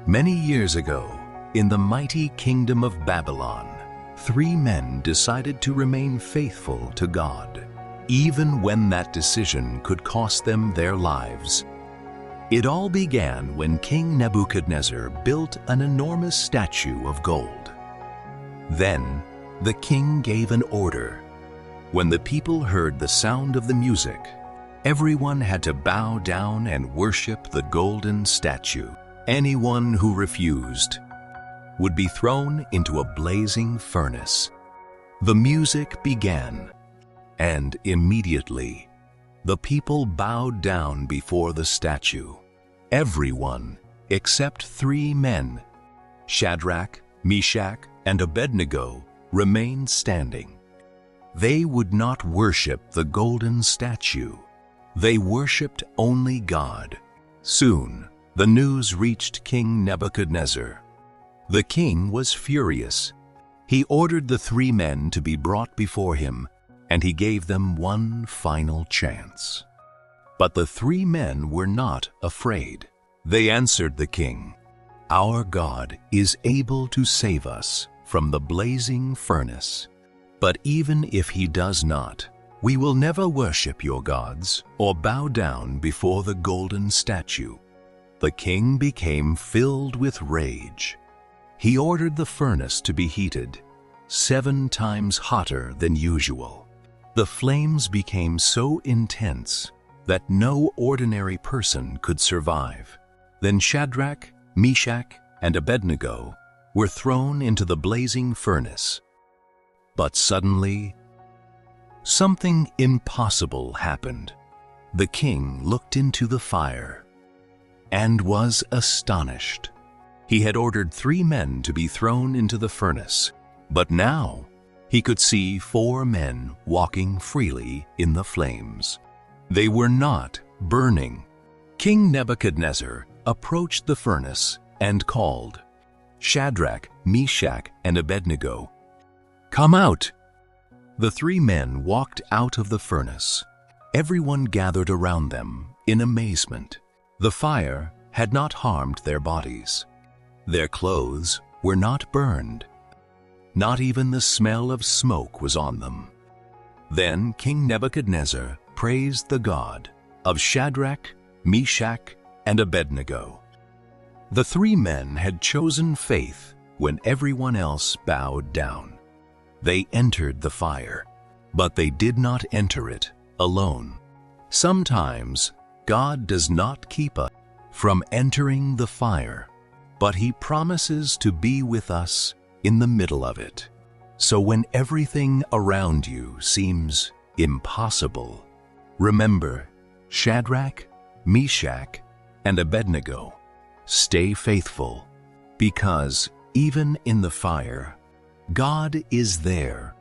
Many years ago, in the mighty kingdom of Babylon, 3 men decided to remain faithful to God, even when that decision could cost them their lives. It all began when King Nebuchadnezzar built an enormous statue of gold. Then, the king gave an order. When the people heard the sound of the music, everyone had to bow down and worship the golden statue. Anyone who refused would be thrown into a blazing furnace. The music began, and immediately, the people bowed down before the statue. Everyone except 3 men, Shadrach, Meshach, and Abednego, remained standing. They would not worship the golden statue. They worshipped only God. Soon, the news reached King Nebuchadnezzar. The king was furious. He ordered the 3 men to be brought before him, and he gave them one final chance. But the 3 men were not afraid. They answered the king, "Our God is able to save us from the blazing furnace. But even if he does not, we will never worship your gods or bow down before the golden statue." The king became filled with rage. He ordered the furnace to be heated 7 times hotter than usual. The flames became so intense that no ordinary person could survive. Then Shadrach, Meshach, and Abednego were thrown into the blazing furnace. But suddenly, something impossible happened. The king looked into the fire and was astonished. He had ordered 3 men to be thrown into the furnace, but now he could see 4 men walking freely in the flames. They were not burning. King Nebuchadnezzar approached the furnace and called, "Shadrach, Meshach, and Abednego, come out!" The 3 men walked out of the furnace. Everyone gathered around them in amazement. The fire had not harmed their bodies. Their clothes were not burned. Not even the smell of smoke was on them. Then King Nebuchadnezzar praised the God of Shadrach, Meshach, and Abednego. The 3 men had chosen faith when everyone else bowed down. They entered the fire, but they did not enter it alone. Sometimes God does not keep us from entering the fire, but He promises to be with us in the middle of it. So when everything around you seems impossible, remember Shadrach, Meshach, and Abednego. Stay faithful, because even in the fire, God is there